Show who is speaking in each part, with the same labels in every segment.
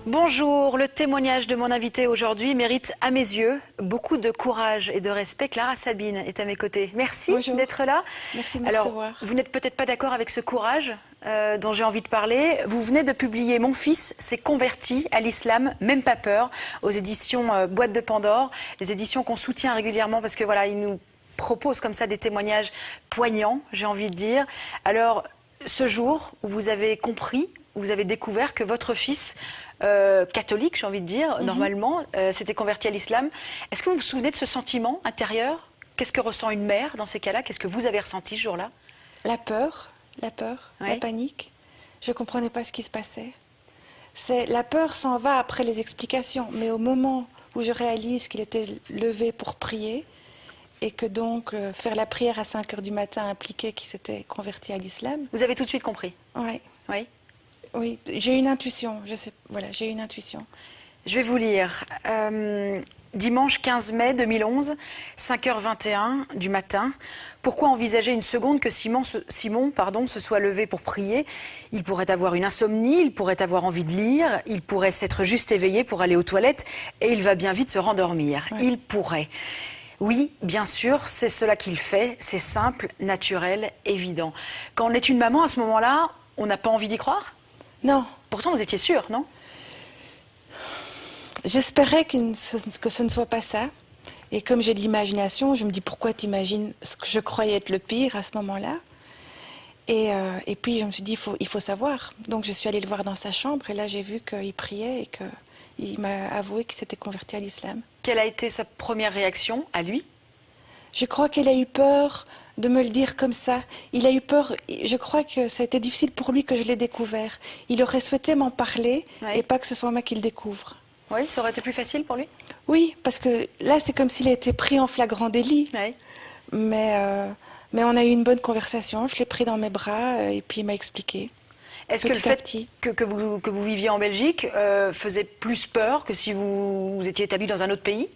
Speaker 1: Bonjour, le témoignage de mon invité aujourd'hui mérite à mes yeux beaucoup de courage et de respect. Clara Sabine est à mes côtés. Merci d'être là.
Speaker 2: Merci de me
Speaker 1: Alors,
Speaker 2: recevoir.
Speaker 1: vous n'êtes peut-être pas d'accord avec ce courage dont j'ai envie de parler. Vous venez de publier Mon fils s'est converti à l'islam, même pas peur, aux éditions Boîte de Pandore, les éditions qu'on soutient régulièrement parce que voilà, ils nous proposent comme ça des témoignages poignants, j'ai envie de dire. Alors, ce jour où vous avez compris, où vous avez découvert que votre fils catholique, j'ai envie de dire, normalement, s'était converti à l'islam. Est-ce que vous vous souvenez de ce sentiment intérieur? Qu'est-ce que ressent une mère dans ces cas-là? Qu'est-ce que vous avez ressenti ce jour-là?
Speaker 2: La peur, la
Speaker 1: Oui.
Speaker 2: panique. Je ne comprenais pas ce qui se passait. La peur s'en va après les explications, mais au moment où je réalise qu'il était levé pour prier et que donc faire la prière à 5 heures du matin impliquait qu'il s'était converti à l'islam.
Speaker 1: Vous avez tout de suite compris?
Speaker 2: Ouais.
Speaker 1: Oui.
Speaker 2: Oui, j'ai une intuition. Voilà, j'ai une intuition.
Speaker 1: Je vais vous lire. Dimanche 15 mai 2011, 5h21 du matin. Pourquoi envisager une seconde que Simon se soit levé pour prier? Il pourrait avoir une insomnie, il pourrait avoir envie de lire, il pourrait s'être juste éveillé pour aller aux toilettes et il va bien vite se rendormir. Ouais. Il pourrait. Oui, bien sûr, c'est cela qu'il fait. C'est simple, naturel, évident. Quand on est une maman à ce moment-là, on n'a pas envie d'y croire?
Speaker 2: Non.
Speaker 1: Pourtant, vous étiez sûre, non?
Speaker 2: J'espérais que ce ne soit pas ça. Et comme j'ai de l'imagination, je me dis pourquoi t'imagines ce que je croyais être le pire à ce moment-là. Et puis je me suis dit il faut savoir. Donc je suis allée le voir dans sa chambre et là j'ai vu qu'il priait et qu'il m'a avoué qu'il s'était converti à l'islam.
Speaker 1: Quelle a été sa première réaction à lui?
Speaker 2: Je crois qu'il a eu peur de me le dire comme ça. Il a eu peur, je crois que ça a été difficile pour lui que je l'ai découvert. Il aurait souhaité m'en parler et pas que ce soit moi qui le découvre.
Speaker 1: Oui, ça aurait été plus facile pour lui?
Speaker 2: Oui, parce que là c'est comme s'il a été pris en flagrant délit.
Speaker 1: Oui.
Speaker 2: Mais on a eu une bonne conversation, je l'ai pris dans mes bras et puis il m'a expliqué.
Speaker 1: Est-ce que le fait que vous viviez en Belgique faisait plus peur que si vous étiez établi dans un autre pays?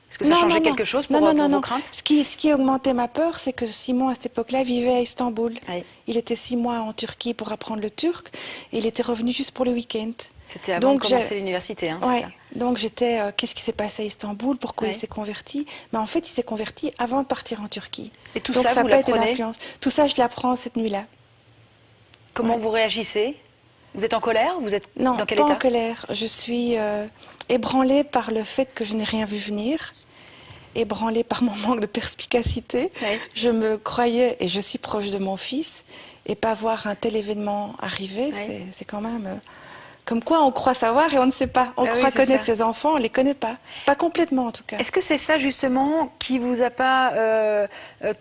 Speaker 1: Est-ce que ça changeait quelque chose pour vos craintes?
Speaker 2: Ce qui a augmenté ma peur, c'est que Simon, à cette époque-là, vivait à Istanbul.
Speaker 1: Oui.
Speaker 2: Il était 6 mois en Turquie pour apprendre le turc et il était revenu juste pour le week-end.
Speaker 1: C'était avant de commencer l'université, hein,
Speaker 2: ouais,
Speaker 1: c'est ça?
Speaker 2: Donc j'étais, qu'est-ce qui s'est passé à Istanbul? Pourquoi il s'est converti? Mais en fait, il s'est converti avant de partir en Turquie.
Speaker 1: Et tout
Speaker 2: donc
Speaker 1: ça,
Speaker 2: n'a pas été d'influence. Tout ça, je l'apprends cette nuit-là.
Speaker 1: Comment vous réagissez? Vous êtes en colère? Vous êtes
Speaker 2: dans
Speaker 1: quel état?
Speaker 2: Non, pas en colère. Je suis ébranlée par le fait que je n'ai rien vu venir. Ébranlée par mon manque de perspicacité.
Speaker 1: Oui.
Speaker 2: Je me croyais, et je suis proche de mon fils, et pas voir un tel événement arriver, c'est quand même... Comme quoi on croit savoir et on ne sait pas. On croit connaître ses enfants, on ne les connaît pas. Pas complètement en tout cas.
Speaker 1: Est-ce que c'est ça justement qui vous a pas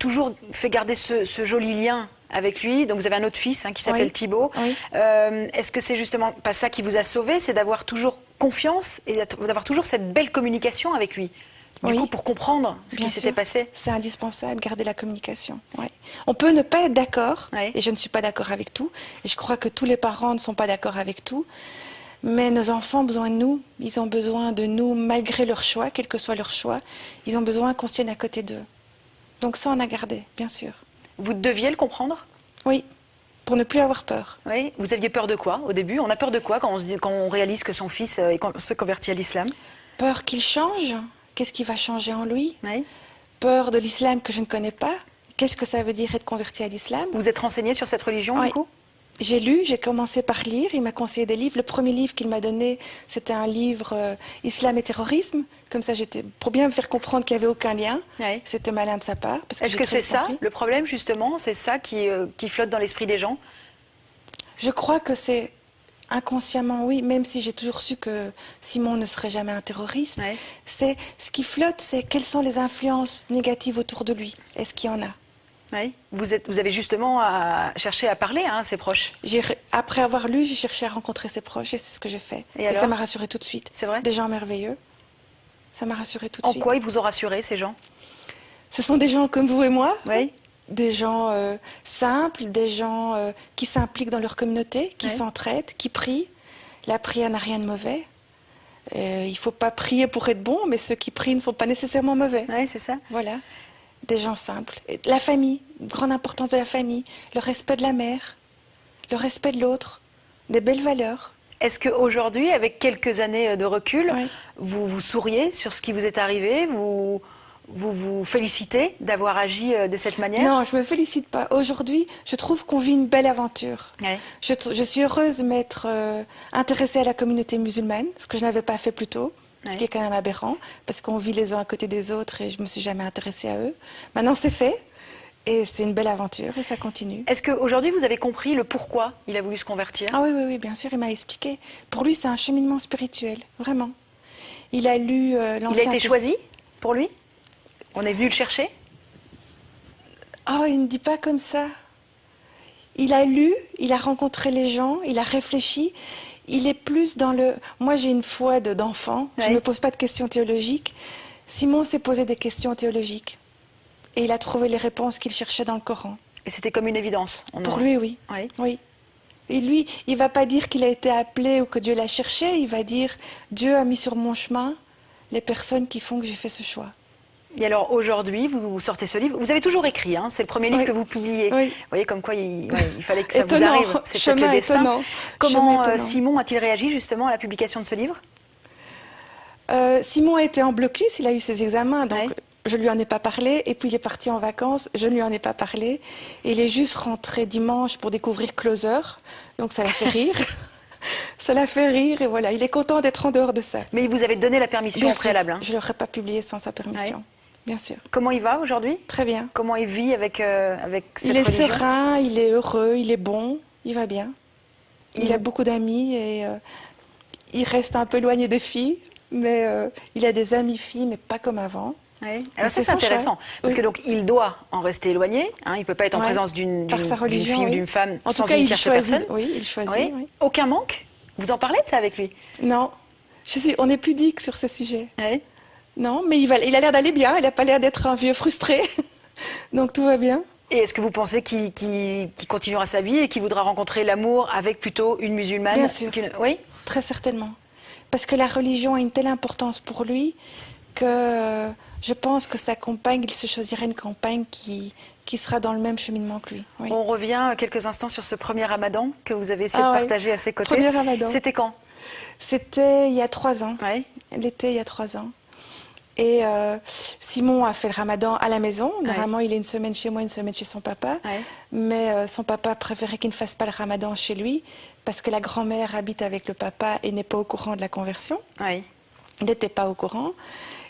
Speaker 1: toujours fait garder ce joli lien avec lui? Donc vous avez un autre fils qui s'appelle Thibaut.
Speaker 2: Oui.
Speaker 1: Est-ce que c'est justement pas ça qui vous a sauvé? C'est d'avoir toujours confiance et d'avoir toujours cette belle communication avec lui? Du coup, pour comprendre ce qui s'était passé.
Speaker 2: C'est indispensable, garder la communication. Ouais. On peut ne pas être d'accord, et je ne suis pas d'accord avec tout, et je crois que tous les parents ne sont pas d'accord avec tout, mais nos enfants ont besoin de nous, ils ont besoin de nous malgré leur choix, quel que soit leur choix, ils ont besoin qu'on se tienne à côté d'eux. Donc ça, on a gardé, bien sûr.
Speaker 1: Vous deviez le comprendre?
Speaker 2: Oui, pour ne plus avoir peur.
Speaker 1: Oui. Vous aviez peur de quoi au début? On a peur de quoi quand on réalise que son fils se convertit à l'islam?
Speaker 2: Peur qu'il change. Qu'est-ce qui va changer en lui?
Speaker 1: Oui.
Speaker 2: Peur de l'islam que je ne connais pas. Qu'est-ce que ça veut dire être converti à l'islam?
Speaker 1: Vous êtes renseigné sur cette religion du coup?
Speaker 2: J'ai lu, j'ai commencé par lire, il m'a conseillé des livres. Le premier livre qu'il m'a donné, c'était un livre Islam et terrorisme. Comme ça, pour bien me faire comprendre qu'il n'y avait aucun lien.
Speaker 1: Oui.
Speaker 2: C'était malin de sa part.
Speaker 1: Est-ce que c'est ça le problème justement? C'est ça qui flotte dans l'esprit des gens?
Speaker 2: Je crois que c'est... Inconsciemment, oui, même si j'ai toujours su que Simon ne serait jamais un terroriste. C'est ce qui flotte, c'est quelles sont les influences négatives autour de lui. Est-ce qu'il y en a?
Speaker 1: Oui. Vous avez justement cherché à parler à ses proches.
Speaker 2: Après avoir lu, j'ai cherché à rencontrer ses proches et c'est ce que j'ai fait. Et ça m'a rassurée tout de suite.
Speaker 1: C'est vrai?
Speaker 2: Des gens merveilleux. Ça m'a rassurée tout de suite.
Speaker 1: En quoi ils vous ont rassuré, ces gens?
Speaker 2: Ce sont des gens comme vous et moi.
Speaker 1: Oui.
Speaker 2: Des gens simples, des gens qui s'impliquent dans leur communauté, qui s'entraident, qui prient. La prière n'a rien de mauvais. Il ne faut pas prier pour être bon, mais ceux qui prient ne sont pas nécessairement mauvais.
Speaker 1: Oui, c'est ça.
Speaker 2: Voilà. Des gens simples. La famille, grande importance de la famille, le respect de la mère, le respect de l'autre, des belles valeurs.
Speaker 1: Est-ce qu'aujourd'hui, avec quelques années de recul,
Speaker 2: Oui.
Speaker 1: vous vous souriez sur ce qui vous est arrivé, vous vous félicitez d'avoir agi de cette manière?
Speaker 2: Non, je me félicite pas. Aujourd'hui, je trouve qu'on vit une belle aventure.
Speaker 1: Ouais.
Speaker 2: Je suis heureuse de m'être intéressée à la communauté musulmane, ce que je n'avais pas fait plus tôt, ce
Speaker 1: Ouais.
Speaker 2: qui est quand même aberrant, parce qu'on vit les uns à côté des autres et je me suis jamais intéressée à eux. Maintenant, c'est fait. Et c'est une belle aventure et ça continue.
Speaker 1: Est-ce qu'aujourd'hui, vous avez compris le pourquoi il a voulu se convertir?
Speaker 2: Ah oui, oui, oui, bien sûr, il m'a expliqué. Pour lui, c'est un cheminement spirituel, vraiment. Il a lu l'Ancien
Speaker 1: Il a été choisi pour lui? On est venu le chercher?
Speaker 2: Oh, il ne dit pas comme ça. Il a lu, il a rencontré les gens, il a réfléchi. Il est plus dans le... Moi, j'ai une foi d'enfant. Je
Speaker 1: Oui.
Speaker 2: ne me pose pas de questions théologiques. Simon s'est posé des questions théologiques. Et il a trouvé les réponses qu'il cherchait dans le Coran.
Speaker 1: Et c'était comme une évidence.
Speaker 2: Pour lui, oui.
Speaker 1: Oui.
Speaker 2: Oui. Et lui, il ne va pas dire qu'il a été appelé ou que Dieu l'a cherché. Il va dire, Dieu a mis sur mon chemin les personnes qui font que j'ai fait ce choix.
Speaker 1: Et alors aujourd'hui, vous sortez ce livre. Vous avez toujours écrit, hein, c'est le premier livre
Speaker 2: Oui.
Speaker 1: que vous publiez.
Speaker 2: Oui.
Speaker 1: Vous voyez comme quoi il fallait que ça vous
Speaker 2: Étonnant.
Speaker 1: arrive. C'est peut-être le
Speaker 2: Chemin
Speaker 1: destin.
Speaker 2: étonnant.
Speaker 1: Comment
Speaker 2: Chemin étonnant.
Speaker 1: Simon a-t-il réagi justement à la publication de ce livre?
Speaker 2: Simon a été en blocus, il a eu ses examens, donc
Speaker 1: Ouais.
Speaker 2: je lui en ai pas parlé. Et puis il est parti en vacances, je ne lui en ai pas parlé. Et il est juste rentré dimanche pour découvrir Closer, donc ça l'a fait rire. Ça l'a fait rire et voilà, il est content d'être en dehors de ça.
Speaker 1: Mais il vous avait donné la permission
Speaker 2: Bien
Speaker 1: au
Speaker 2: sûr,
Speaker 1: préalable. Hein.
Speaker 2: je ne l'aurais pas publié sans sa permission,
Speaker 1: Ouais.
Speaker 2: bien sûr.
Speaker 1: Comment il va aujourd'hui?
Speaker 2: Très bien.
Speaker 1: Comment il vit avec cette
Speaker 2: Il est
Speaker 1: religion?
Speaker 2: serein, il est heureux, il est bon, il va bien. Il a beaucoup d'amis et il reste un peu éloigné des filles, mais il a des amis filles, mais pas comme avant.
Speaker 1: Oui.
Speaker 2: Mais
Speaker 1: Alors ça,
Speaker 2: c'est
Speaker 1: c'est
Speaker 2: son
Speaker 1: intéressant,
Speaker 2: choix.
Speaker 1: parce
Speaker 2: Oui.
Speaker 1: que donc il doit en rester éloigné. Hein, il ne peut pas être en
Speaker 2: Ouais.
Speaker 1: présence d'une
Speaker 2: Par sa
Speaker 1: fille
Speaker 2: religion,
Speaker 1: ou
Speaker 2: oui.
Speaker 1: d'une femme
Speaker 2: En tout
Speaker 1: sans
Speaker 2: cas,
Speaker 1: une
Speaker 2: il
Speaker 1: tierce
Speaker 2: choisit.
Speaker 1: personne.
Speaker 2: Oui, il choisit.
Speaker 1: Oui.
Speaker 2: Oui.
Speaker 1: Aucun manque? Vous en parlez de ça avec lui?
Speaker 2: Non, on est pudique sur ce sujet.
Speaker 1: Oui.
Speaker 2: Non, mais il a l'air d'aller bien. Il n'a pas l'air d'être un vieux frustré. Donc tout va bien.
Speaker 1: Et est-ce que vous pensez qu'il continuera sa vie et qu'il voudra rencontrer l'amour avec plutôt une musulmane?
Speaker 2: Bien sûr.
Speaker 1: Oui.
Speaker 2: Très certainement. Parce que la religion a une telle importance pour lui que je pense que sa compagne, il se choisirait une compagne qui sera dans le même cheminement que lui. Oui.
Speaker 1: On revient quelques instants sur ce premier ramadan que vous avez essayé
Speaker 2: Ah
Speaker 1: de
Speaker 2: ouais.
Speaker 1: partager à ses côtés.
Speaker 2: Premier ramadan.
Speaker 1: C'était quand?
Speaker 2: C'était il y a 3 ans.
Speaker 1: Oui.
Speaker 2: L'été, il y a 3 ans. Et Simon a fait le ramadan à la maison. Normalement, il est une semaine chez moi, une semaine chez son papa.
Speaker 1: Ouais.
Speaker 2: Mais son papa préférait qu'il ne fasse pas le ramadan chez lui parce que la grand-mère habite avec le papa et n'est pas au courant de la conversion.
Speaker 1: Oui.
Speaker 2: Il n'était pas au courant.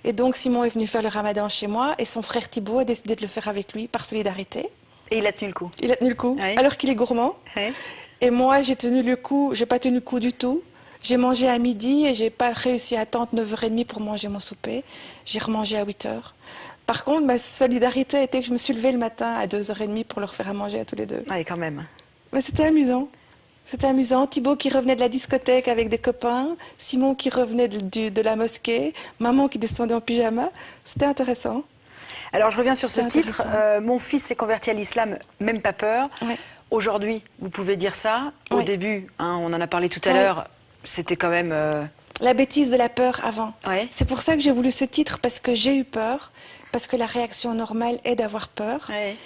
Speaker 2: Et donc, Simon est venu faire le ramadan chez moi et son frère Thibaut a décidé de le faire avec lui par solidarité.
Speaker 1: Et il a tenu le coup.
Speaker 2: Il a tenu le coup,
Speaker 1: Ouais.
Speaker 2: alors qu'il est gourmand.
Speaker 1: Oui.
Speaker 2: Et moi, j'ai tenu le coup, j'ai pas tenu le coup du tout. J'ai mangé à midi et j'ai pas réussi à attendre 9h30 pour manger mon souper. J'ai remangé à 8h. Par contre, ma solidarité était que je me suis levée le matin à 2h30 pour leur faire à manger à tous les deux.
Speaker 1: Oui, quand même.
Speaker 2: Mais c'était amusant. C'était amusant. Thibaut qui revenait de la discothèque avec des copains, Simon qui revenait de la mosquée, maman qui descendait en pyjama. C'était intéressant.
Speaker 1: Alors je reviens sur ce
Speaker 2: C'est
Speaker 1: titre.
Speaker 2: intéressant.
Speaker 1: Mon fils s'est converti à l'islam, même pas peur.
Speaker 2: Ouais.
Speaker 1: Aujourd'hui, vous pouvez dire ça. Au
Speaker 2: Ouais.
Speaker 1: début, hein, on en a parlé tout à
Speaker 2: Ouais.
Speaker 1: l'heure, c'était quand même...
Speaker 2: La bêtise de la peur avant.
Speaker 1: Ouais.
Speaker 2: C'est pour ça que j'ai voulu ce titre, parce que j'ai eu peur, parce que la réaction normale est d'avoir peur.
Speaker 1: Ouais.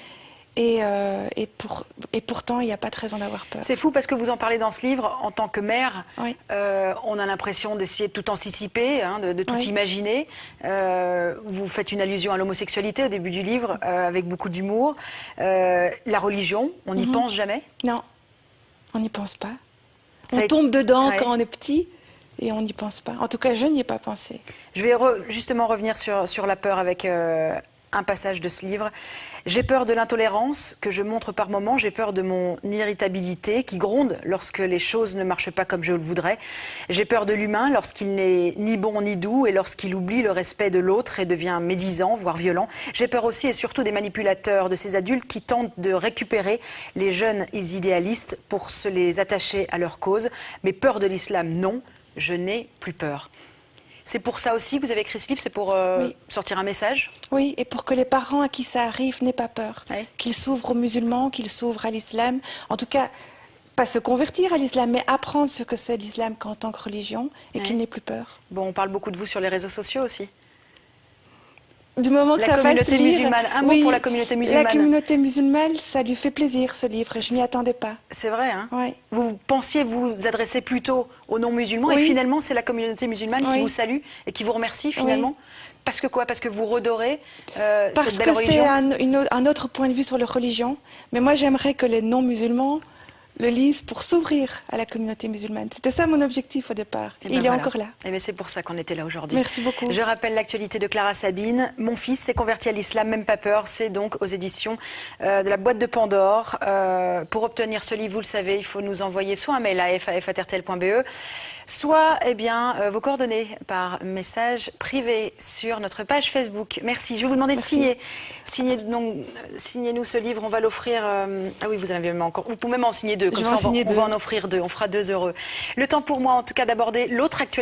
Speaker 2: Et pourtant, il n'y a pas de raison d'avoir peur.
Speaker 1: C'est fou parce que vous en parlez dans ce livre, en tant que mère,
Speaker 2: Oui.
Speaker 1: on a l'impression d'essayer de tout anticiper, hein, de tout
Speaker 2: Oui.
Speaker 1: imaginer. Vous faites une allusion à l'homosexualité au début du livre, avec beaucoup d'humour. La religion, on n'y pense jamais.
Speaker 2: Non, on n'y pense pas.
Speaker 1: Ça a
Speaker 2: On
Speaker 1: été-
Speaker 2: tombe dedans
Speaker 1: Ouais.
Speaker 2: quand on est petit et on n'y pense pas. En tout cas, je n'y ai pas pensé.
Speaker 1: Je vais justement revenir sur la peur avec un passage de ce livre. J'ai peur de l'intolérance que je montre par moments, j'ai peur de mon irritabilité qui gronde lorsque les choses ne marchent pas comme je le voudrais. J'ai peur de l'humain lorsqu'il n'est ni bon ni doux et lorsqu'il oublie le respect de l'autre et devient médisant, voire violent. J'ai peur aussi et surtout des manipulateurs, de ces adultes qui tentent de récupérer les jeunes idéalistes pour se les attacher à leur cause. Mais peur de l'islam, non, je n'ai plus peur. C'est pour ça aussi que vous avez écrit ce livre, c'est pour
Speaker 2: Oui.
Speaker 1: sortir un message?
Speaker 2: Oui, et pour que les parents à qui ça arrive n'aient pas peur.
Speaker 1: Oui.
Speaker 2: Qu'ils s'ouvrent aux musulmans, qu'ils s'ouvrent à l'islam. En tout cas, pas se convertir à l'islam, mais apprendre ce que c'est l'islam en tant que religion et
Speaker 1: Oui.
Speaker 2: qu'ils n'aient plus peur.
Speaker 1: Bon, on parle beaucoup de vous sur les réseaux sociaux aussi.
Speaker 2: Du moment que
Speaker 1: La
Speaker 2: ça fasse
Speaker 1: communauté
Speaker 2: lire,
Speaker 1: musulmane. Un mot pour la communauté musulmane.
Speaker 2: La communauté musulmane, ça lui fait plaisir ce livre et je m'y attendais pas.
Speaker 1: C'est vrai, hein?
Speaker 2: Oui.
Speaker 1: Vous pensiez vous adresser plutôt aux non-musulmans et finalement c'est la communauté musulmane qui vous salue et qui vous remercie finalement. Parce que quoi? Parce que vous redorez
Speaker 2: Parce
Speaker 1: cette belle religion.
Speaker 2: Parce que c'est un autre point de vue sur la religion. Mais moi j'aimerais que les non-musulmans le lisent pour s'ouvrir à la communauté musulmane. C'était ça mon objectif au départ. Et il est encore là.
Speaker 1: Et c'est pour ça qu'on était là aujourd'hui.
Speaker 2: Merci beaucoup.
Speaker 1: Je rappelle l'actualité de Clara Sabine. Mon fils s'est converti à l'islam, même pas peur. C'est donc aux éditions de la boîte de Pandore. Pour obtenir ce livre, vous le savez, il faut nous envoyer soit un mail à f@rtl.be, soit vos coordonnées par message privé sur notre page Facebook. Merci. Je vais vous demander de signer. Signez-nous ce livre. On va l'offrir. Ah oui, vous en avez même encore. Vous pouvez même en signer deux. Comme ça, on va en offrir deux. On fera 2 heureux. Le temps pour moi, en tout cas, d'aborder l'autre actualité.